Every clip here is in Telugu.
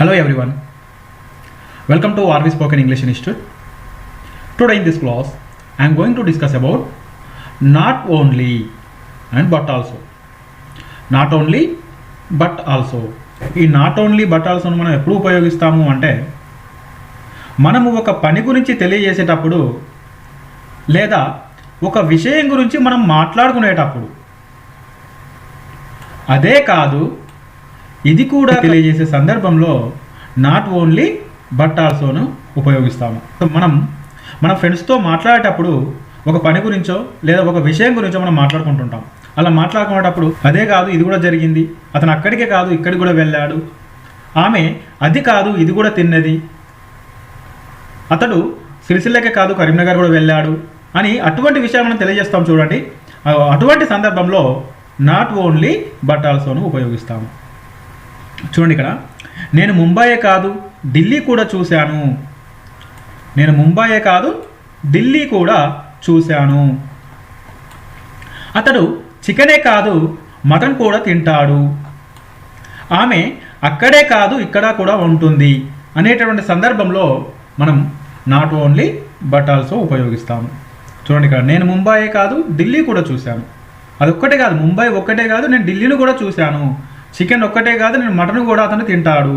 Hello everyone, welcome to RV Spoken English Institute. Today in this class, I am going to discuss about not only and but also. Not only but also. ఈ నాట్ ఓన్లీ బట్ ఆల్సోను మనం ఎప్పుడు ఉపయోగిస్తాము అంటే మనము ఒక పని గురించి తెలియజేసేటప్పుడు లేదా ఒక విషయం గురించి మనం మాట్లాడుకునేటప్పుడు, అదే కాదు ఇది కూడా తెలియజేసే సందర్భంలో నాట్ ఓన్లీ బట్ ఆల్సోను ఉపయోగిస్తాము. మన ఫ్రెండ్స్తో మాట్లాడేటప్పుడు ఒక పని గురించో లేదా ఒక విషయం గురించో మనం మాట్లాడుకుంటుంటాం. అలా మాట్లాడుకునేటప్పుడు అదే కాదు ఇది కూడా జరిగింది, అతను అక్కడికే కాదు ఇక్కడికి కూడా వెళ్ళాడు, ఆమె అది కాదు ఇది కూడా తిన్నది, అతడు సిరిసిల్లకే కాదు కరీంనగర్ కూడా వెళ్ళాడు అని అటువంటి విషయాలు మనం తెలియజేస్తాం. చూడండి, అటువంటి సందర్భంలో నాట్ ఓన్లీ బట్ ఆల్సోను ఉపయోగిస్తాము. చూడండి, ఇక్కడ నేను ముంబయే కాదు ఢిల్లీ కూడా చూశాను. నేను ముంబయే కాదు ఢిల్లీ కూడా చూశాను. అతడు చికెనే కాదు మటన్ కూడా తింటాడు. ఆమె అక్కడే కాదు ఇక్కడ కూడా ఉంటుంది అనేటటువంటి సందర్భంలో మనం నాట్ ఓన్లీ బట్ ఆల్సో ఉపయోగిస్తాము. చూడండి, ఇక్కడ నేను ముంబయే కాదు ఢిల్లీ కూడా చూశాను. అది ఒక్కటే కాదు, ముంబై ఒక్కటే కాదు నేను ఢిల్లీని కూడా చూశాను. చికెన్ ఒక్కటే కాదు నేను మటన్ కూడా అతను తింటాడు.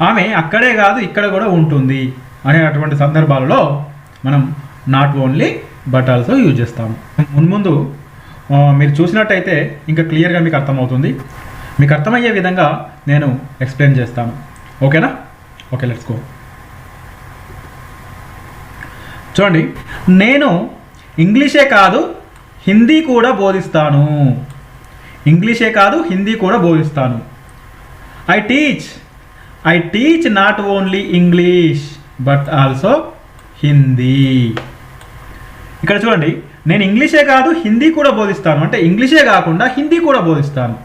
ఆమె అక్కడే కాదు ఇక్కడ కూడా ఉంటుంది అనేటువంటి సందర్భాలలో మనం not only but also use చేస్తాము. ముందు మీరు చూసినట్టయితే ఇంకా క్లియర్గా మీకు అర్థమవుతుంది. మీకు అర్థమయ్యే విధంగా నేను ఎక్స్ప్లెయిన్ చేస్తాను. ఓకేనా? Okay, let's go. చూడండి, నేను ఇంగ్లీషే కాదు హిందీ కూడా బోధిస్తాను. ఇంగ్లీషే కాదు హిందీ కూడా బోధిస్తాను. I teach not only English but also Hindi. ఇక్కడ చూడండి, నేను ఇంగ్లీషే కాదు హిందీ కూడా బోధిస్తాను అంటే ఇంగ్లీషే కాకుండా హిందీ కూడా బోధిస్తాను.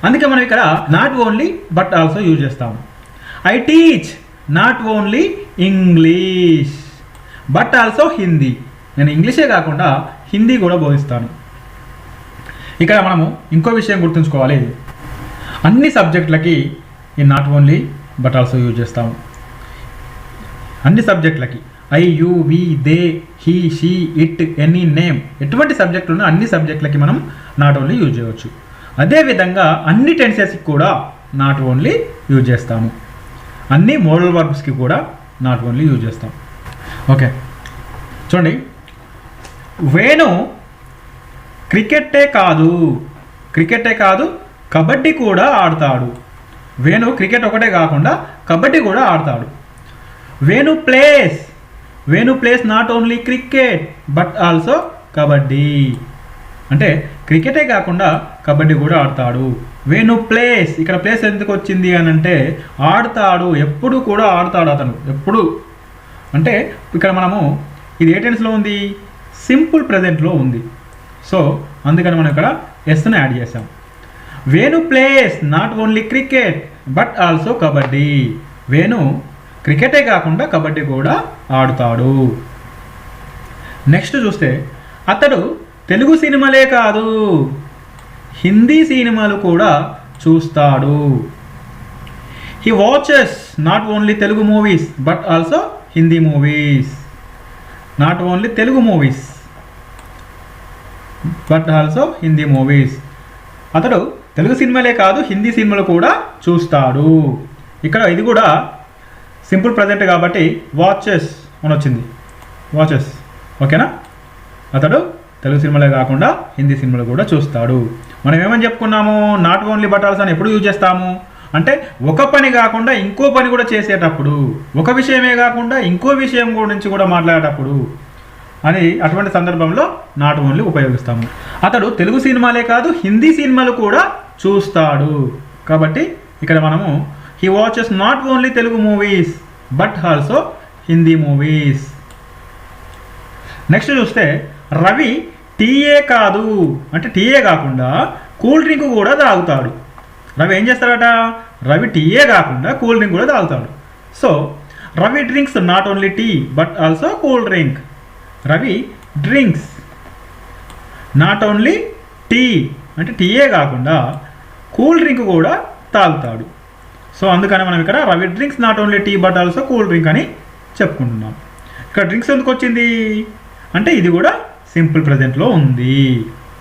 అందుకే మనం ఇక్కడ not only but also use చేస్తాము. I teach not only English but also Hindi. నేను ఇంగ్లీషే కాకుండా హిందీ కూడా బోధిస్తాను. ఇక్కడ మనము ఇంకో విషయం గుర్తుంచుకోవాలి, అన్ని సబ్జెక్టులకి ఈ not only but also use చేస్తాము. అన్ని సబ్జెక్టులకి I, you, we, they, he, she, it, any, name, ఎటువంటి సబ్జెక్టులు ఉన్నా అన్ని సబ్జెక్టులకి మనం నాట్ ఓన్లీ యూజ్ చేయవచ్చు. అదేవిధంగా అన్ని టెన్సెస్కి కూడా నాట్ ఓన్లీ యూజ్ చేస్తాము. అన్ని మోడల్ వర్బ్స్కి కూడా నాట్ ఓన్లీ యూజ్ చేస్తాం. ఓకే, చూడండి, వేణు క్రికెట్టే కాదు కబడ్డీ కూడా ఆడతాడు. వేణు క్రికెట్ ఒకటే కాకుండా కబడ్డీ కూడా ఆడతాడు. Venu plays not only cricket but also kabaddi. అంటే క్రికెటే కాకుండా కబడ్డీ కూడా ఆడతాడు. వేణు ప్లేస్, ఇక్కడ ప్లేస్ ఎందుకు వచ్చింది అని అంటే ఆడతాడు, ఎప్పుడు కూడా ఆడతాడు అతను, ఎప్పుడు. అంటే ఇక్కడ మనము ఇది ఏ టెన్స్లో ఉంది? సింపుల్ ప్రెజెంట్లో ఉంది. సో అందుకని మనం ఇక్కడ ఎస్ను యాడ్ చేసాం. Venu plays not only cricket but also kabaddi. Venu క్రికెటే కాకుండా కబడ్డీ కూడా ఆడుతాడు. నెక్స్ట్ చూస్తే, అతడు తెలుగు సినిమాలే కాదు హిందీ సినిమాలు కూడా చూస్తాడు. He watches not only Telugu movies but also Hindi movies. Not only Telugu movies but also Hindi movies. అతడు తెలుగు సినిమాలే కాదు హిందీ సినిమాలు కూడా చూస్తాడు. ఇక్కడ ఇది కూడా సింపుల్ ప్రజెంట్ కాబట్టి వాచెస్ అని వచ్చింది, వాచెస్. ఓకేనా? అతడు తెలుగు సినిమాలే కాకుండా హిందీ సినిమాలు కూడా చూస్తాడు. మనం ఏమని చెప్పుకున్నాము? నాట్ ఓన్లీ బట్ ఆల్సో అని ఎప్పుడు యూజ్ చేస్తాము అంటే ఒక పని కాకుండా ఇంకో పని కూడా చేసేటప్పుడు, ఒక విషయమే కాకుండా ఇంకో విషయం గురించి కూడా మాట్లాడేటప్పుడు అని అటువంటి సందర్భంలో నాట్ ఓన్లీ ఉపయోగిస్తాము. అతడు తెలుగు సినిమాలే కాదు హిందీ సినిమాలు కూడా చూస్తాడు కాబట్టి ఇక్కడ మనము he watches not only Telugu movies but also Hindi movies. Next చూస్తే, రవి టీయే కాదు అంటే టీయే కాకుండా కూల్ డ్రింక్ కూడా తాగుతాడు. రవి ఏం చేస్తాడట? రవి టీయే కాకుండా కూల్ డ్రింక్ కూడా తాగుతాడు. So Ravi drinks not only tea but also cool drink. Ravi drinks not only tea అంటే టీయే కాకుండా కూల్ డ్రింక్ కూడా తాగుతాడు. సో అందుకని మనం ఇక్కడ Ravi drinks not only tea but also cool drink అని చెప్పుకుంటున్నాం. ఇక్కడ డ్రింక్స్ ఎందుకు వచ్చింది అంటే ఇది కూడా సింపుల్ ప్రజెంట్లో ఉంది,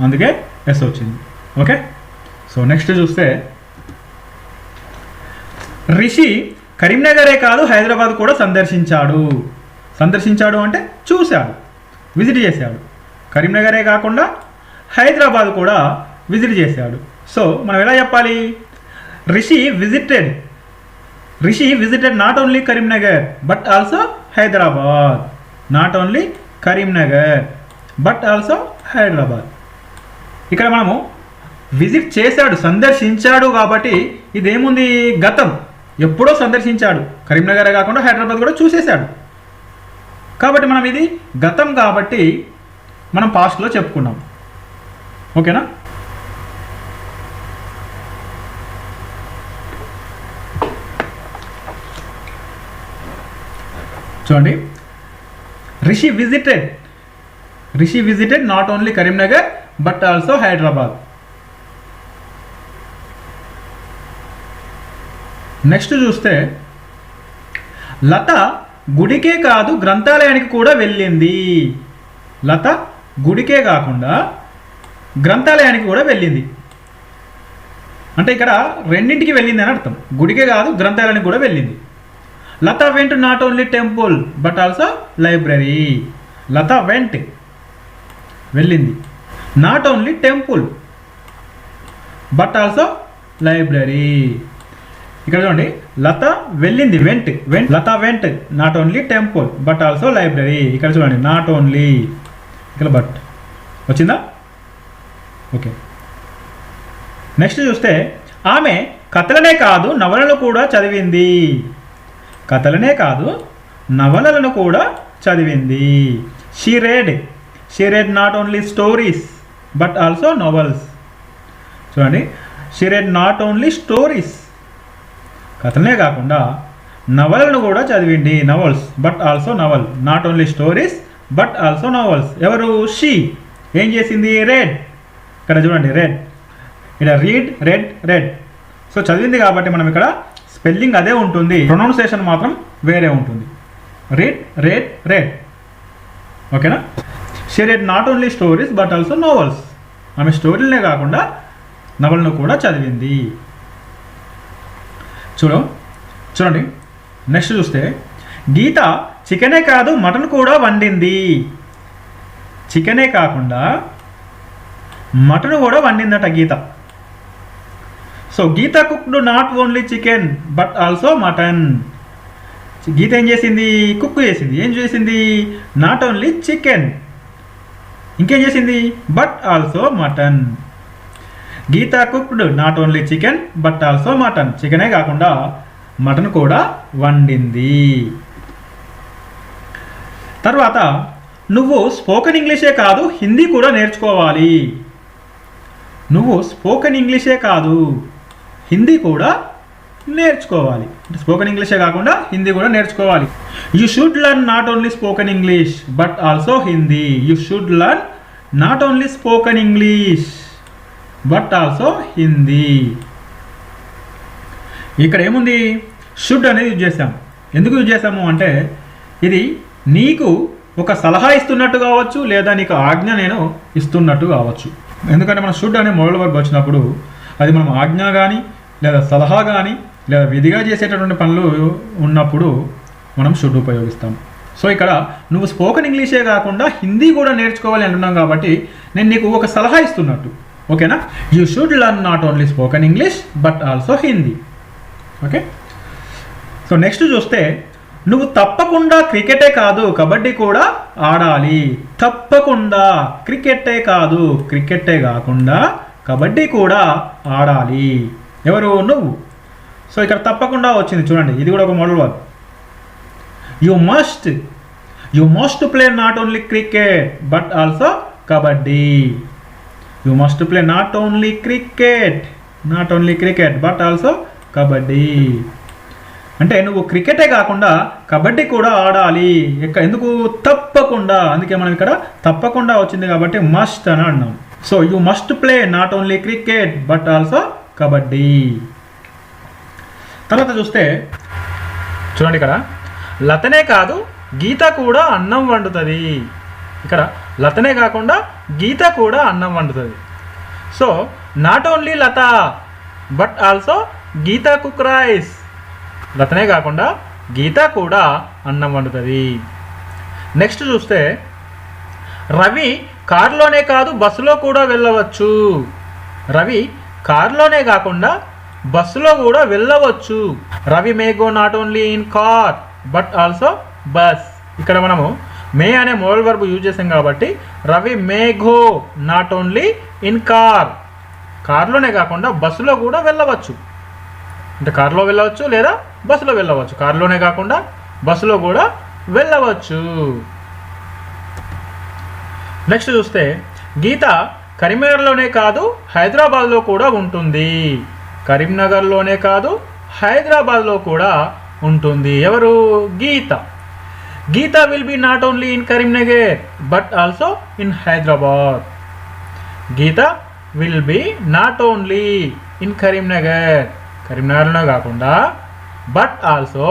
అందుకే ఎస్ వచ్చింది. ఓకే, సో నెక్స్ట్ చూస్తే రిషి కరీంనగరే కాదు హైదరాబాద్ కూడా సందర్శించాడు. సందర్శించాడు అంటే చూశాడు, విజిట్ చేశాడు. కరీంనగరే కాకుండా హైదరాబాద్ కూడా విజిట్ చేశాడు. సో మనం ఎలా చెప్పాలి? Rishi visited not only Karimnagar but also Hyderabad. Not only Karimnagar but also Hyderabad. ఇక్కడ మనము విజిట్ చేశాడు, సందర్శించాడు కాబట్టి ఇదేముంది? గతం, ఎప్పుడో సందర్శించాడు. కరీంనగరే కాకుండా హైదరాబాద్ కూడా చూసేశాడు కాబట్టి మనం ఇది గతం కాబట్టి మనం పాస్ట్లో చెప్పుకున్నాం. ఓకేనా? చూడండి, Rishi visited not only Karimnagar but also Hyderabad. Next చూస్తే లత గుడికే కాదు గ్రంథాలయానికి కూడా వెళ్ళింది. లత గుడికే కాకుండా గ్రంథాలయానికి కూడా వెళ్ళింది. అంటే ఇక్కడ రెండింటికి వెళ్ళింది అని అర్థం. గుడికే కాదు గ్రంథాలయానికి కూడా వెళ్ళింది. Latha went not only temple but also library. Latha went వెళ్ళింది, not only temple but also library. ఇక్కడ చూడండి, లత వెళ్ళింది, went. Latha went not only temple but also library. ఇక్కడ చూడండి, నాట్ ఓన్లీ, ఇక్కడ బట్ వచ్చిందా? ఓకే, నెక్స్ట్ చూస్తే ఆమె కథలనే కాదు నవలలు కూడా చదివింది. కథలనే కాదు నవలలను కూడా చదివింది. She read not only stories but also novels. చూడండి, she read not only stories, కథలనే కాకుండా నవలను కూడా చదివింది. Novels but also novel, not only stories but also novels. ఎవరు? షీ. ఏం చేసింది? రెడ్. ఇక్కడ చూడండి, రెడ్. ఇక్కడ రెడ్. సో చదివింది కాబట్టి మనం ఇక్కడ స్పెల్లింగ్ అదే ఉంటుంది, ప్రొనౌన్సియేషన్ మాత్రం వేరే ఉంటుంది. రెడ్. ఓకేనా? She read not only stories but also novels. ఆమె స్టోరీలనే కాకుండా నవలను కూడా చదివింది. చూడండి, నెక్స్ట్ చూస్తే గీత చికెనే కాదు మటన్ కూడా వండింది. చికెనే కాకుండా మటన్ కూడా వండిందట Geeta. So Geeta cooked not only chicken but also mutton. Geeta ఏం చేసింది? కుక్ చేసింది. ఏం చేసింది? నాట్ ఓన్లీ చికెన్, ఇంకేం చేసింది? But also mutton. Geeta cooked not only chicken but also mutton. చికెనే కాకుండా మటన్ కూడా వండింది. తర్వాత నువ్వు స్పోకెన్ ఇంగ్లీషే కాదు హిందీ కూడా నేర్చుకోవాలి. నువ్వు స్పోకెన్ ఇంగ్లీషే కాదు హిందీ కూడా నేర్చుకోవాలి. స్పోకెన్ ఇంగ్లీషే కాకుండా హిందీ కూడా నేర్చుకోవాలి. You should learn not only spoken English but also Hindi. You should learn not only spoken English but also Hindi. ఇక్కడ ఏముంది? షుడ్ అనేది యూజ్ చేసాం. ఎందుకు యూజ్ చేసాము అంటే ఇది నీకు ఒక సలహా ఇస్తున్నట్టు కావచ్చు, లేదా నీకు ఆజ్ఞ నేను ఇస్తున్నట్టు కావచ్చు. ఎందుకంటే మనం షుడ్ అనే మొదటి వర్బ్ వచ్చినప్పుడు అది మనం ఆజ్ఞ కానీ లేదా సలహా కానీ లేదా విధిగా చేసేటటువంటి పనులు ఉన్నప్పుడు మనం షుడ్ ఉపయోగిస్తాం. సో ఇక్కడ నువ్వు స్పోకెన్ ఇంగ్లీషే కాకుండా హిందీ కూడా నేర్చుకోవాలి అంటున్నాం కాబట్టి నేను నీకు ఒక సలహా ఇస్తున్నట్టు. ఓకేనా? You should learn not only spoken English but also Hindi. Okay, so next చూస్తే నువ్వు తప్పకుండా క్రికెటే కాదు కబడ్డీ కూడా ఆడాలి. తప్పకుండా క్రికెటే కాదు, క్రికెటే కాకుండా కబడ్డీ కూడా ఆడాలి. ఎవరు? నువ్వు. సో ఇక్కడ తప్పకుండా వచ్చింది చూడండి, ఇది కూడా ఒక model verb. You must play not only cricket but also kabaddi. You must play not only cricket but also kabaddi. అంటే నువ్వు క్రికెటే కాకుండా కబడ్డీ కూడా ఆడాలి. ఎందుకు? తప్పకుండా. అందుకే మనం ఇక్కడ తప్పకుండా వచ్చింది కాబట్టి మస్ట్ అని అన్నాం. So you must play not only cricket but also kabaddi. తర్వాత చూస్తే చూడండి, ఇక్కడ లతనే కాదు గీత కూడా అన్నం వండుతుంది. ఇక్కడ లతనే కాకుండా గీత కూడా అన్నం వండుతుంది. So not only Latha but also Geeta cook rice. లతనే కాకుండా గీత కూడా అన్నం వండుతుంది. నెక్స్ట్ చూస్తే రవి కారులోనే కాదు బస్సులో కూడా వెళ్ళవచ్చు. రవి కారులోనే కాకుండా బస్సులో కూడా వెళ్ళవచ్చు. Ravi may go not only in car but also bus. ఇక్కడ మనము మే అనే మోడల్ వర్బ్ యూజ్ చేసాం కాబట్టి Ravi may go not only in car, కార్లోనే కాకుండా బస్సులో కూడా వెళ్ళవచ్చు. అంటే కారులో వెళ్ళవచ్చు లేదా బస్సులో వెళ్ళవచ్చు. కారులోనే కాకుండా బస్సులో కూడా వెళ్ళవచ్చు. నెక్స్ట్ చూస్తే గీత కరీంనగర్లోనే కాదు హైదరాబాద్లో కూడా ఉంటుంది. కరీంనగర్లోనే కాదు హైదరాబాద్లో కూడా ఉంటుంది. ఎవరు? Geeta. Geeta will be not only in Karimnagar but also in Hyderabad. Geeta will be not only in Karimnagar, కరీంనగర్లో కాకుండా బట్ ఆల్సో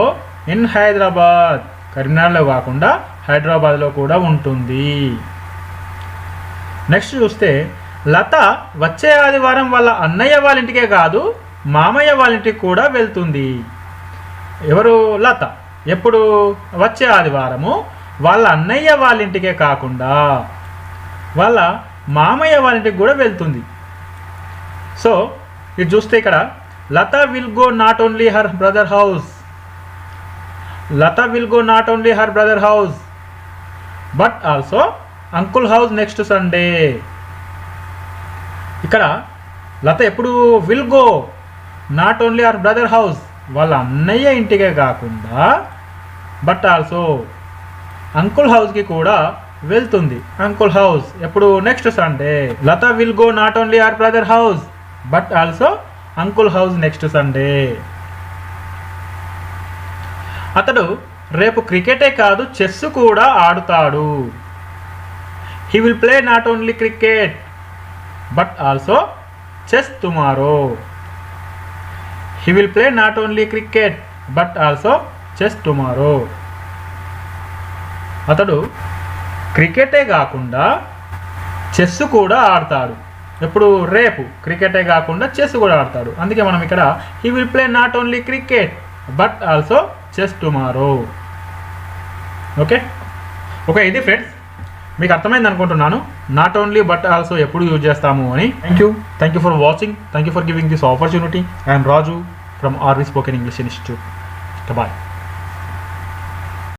ఇన్ హైదరాబాద్, కరీంనగర్లో కాకుండా హైదరాబాద్లో కూడా ఉంటుంది. నెక్స్ట్ చూస్తే లత వచ్చే ఆదివారం వాళ్ళ అన్నయ్య వాళ్ళ ఇంటికే కాదు మామయ్య వాళ్ళ ఇంటికి కూడా వెళ్తుంది. ఎవరు? లత. ఎప్పుడు? వచ్చే ఆదివారము వాళ్ళ అన్నయ్య వాళ్ళ ఇంటికే కాకుండా వాళ్ళ మామయ్య వాళ్ళ ఇంటికి కూడా వెళ్తుంది. సో ఇది చూస్తే ఇక్కడ Latha will go not only her brother house, Latha will go not only her brother house but also uncle house next Sunday. ఇక్కడ లత ఎప్పుడు will go not only her brother house, వాళ్ళ అన్నయ్య ఇంటికే కాకుండా బట్ ఆల్సో అంకుల్ హౌస్కి కూడా వెళ్తుంది. అంకుల్ హౌస్ ఎప్పుడు? Next Sunday. Latha will go not only her brother house but also uncle house next Sunday. అతడు రేపు క్రికెటే కాదు చెస్ కూడా ఆడుతాడు. He will play not only cricket but also chess tomorrow. He will play not only cricket but also chess tomorrow. అతడు క్రికెటే కాకుండా చెస్ కూడా ఆడతాడు. ఎప్పుడు? రేపు. క్రికెటే కాకుండా చెస్ కూడా ఆడతాడు. అందుకే మనం ఇక్కడ he will play not only cricket but also chess tomorrow. Okay okay ఇది ఫ్రెండ్స్, మీకు అర్థమైంది అనుకుంటున్నాను నాట్ ఓన్లీ బట్ ఆల్సో ఎప్పుడు యూజ్ చేస్తాము అని. Thank you for watching. Thank you for giving this opportunity. I'm Raju from RV spoken English institute. Bye.